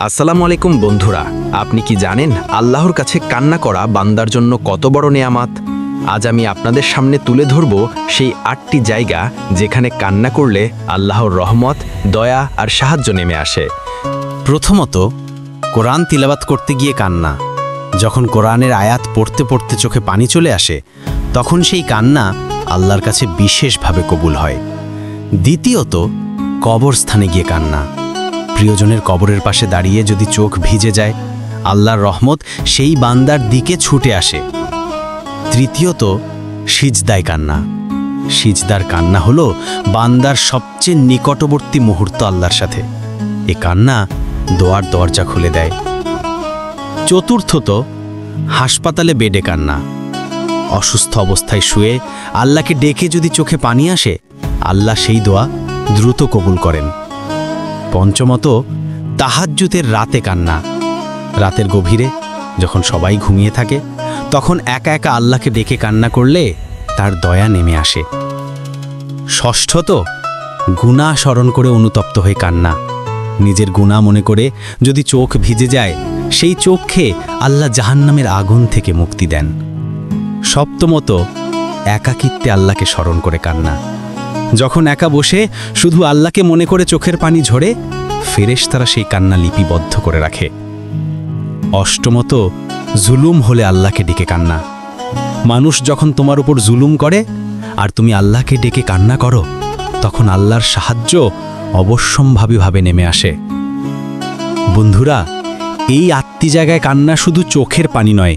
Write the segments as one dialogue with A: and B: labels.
A: আসসালামু আলাইকুম বন্ধুরা, আপনি কি জানেন আল্লাহর কাছে কান্না করা বান্দার জন্য কত বড় নেয়ামত? আজ আমি আপনাদের সামনে তুলে ধরব সেই 8টি জায়গা যেখানে কান্না করলে আল্লাহর রহমত, দয়া আর সাহায্য নেমে আসে।
B: প্রথমত, কোরআন তিলাওয়াত করতে গিয়ে কান্না। যখন কোরআনের আয়াত পড়তে পড়তে চোখে পানি চলে আসে, তখন সেই কান্না আল্লাহর কাছে বিশেষভাবে কবুল হয়। দ্বিতীয়ত, কবরস্থানে গিয়ে কান্না। প্রিয়জনের কবরের পাশে দাঁড়িয়ে যদি চোখ ভিজে যায়, আল্লাহর রহমত সেই বান্দার দিকে ছুটে আসে। তৃতীয়ত, সিজদায় কান্না। সিজদার কান্না হলো বান্দার সবচেয়ে নিকটবর্তী মুহূর্ত আল্লাহর সাথে। এ কান্না দোয়ার দরজা খুলে দেয়। চতুর্থত, হাসপাতালে বেডে কান্না। অসুস্থ অবস্থায় শুয়ে আল্লাহকে ডেকে যদি চোখে পানি আসে, আল্লাহ সেই দোয়া দ্রুত কবুল করেন। পঞ্চমত, তাহাজ্জুদের রাতে কান্না। রাতের গভীরে যখন সবাই ঘুমিয়ে থাকে, তখন একা একা আল্লাহকে ডেকে কান্না করলে তার দয়া নেমে আসে। ষষ্ঠত, গুনাহ স্মরণ করে অনুতপ্ত হয়ে কান্না। নিজের গুনাহ মনে করে যদি চোখ ভিজে যায়, সেই চোখে আল্লাহ জাহান্নামের আগুন থেকে মুক্তি দেন। সপ্তমত, একাকিত্বে আল্লাহকে স্মরণ করে কান্না। যখন একা বসে শুধু আল্লাহকে মনে করে চোখের পানি ঝরে, ফেরেশতারা সেই কান্না লিপিবদ্ধ করে রাখে। অষ্টমত, জুলুম হলে আল্লাহকে ডেকে কান্না। মানুষ যখন তোমার উপর জুলুম করে আর তুমি আল্লাহকে ডেকে কান্না করো, তখন আল্লাহর সাহায্য অবশ্যম্ভাবীভাবে নেমে আসে। বন্ধুরা, এই 8টি জায়গায় কান্না শুধু চোখের পানি নয়,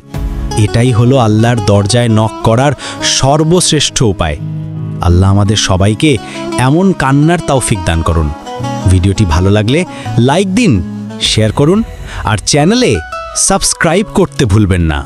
B: এটাই হলো আল্লাহর দরজায় নক করার সর্বশ্রেষ্ঠ উপায়। আল্লাহ আমাদের সবাইকে এমন কান্নার তৌফিক দান করুন। ভিডিওটি ভালো লাগলে লাইক দিন, শেয়ার করুন আর চ্যানেলে সাবস্ক্রাইব করতে ভুলবেন না।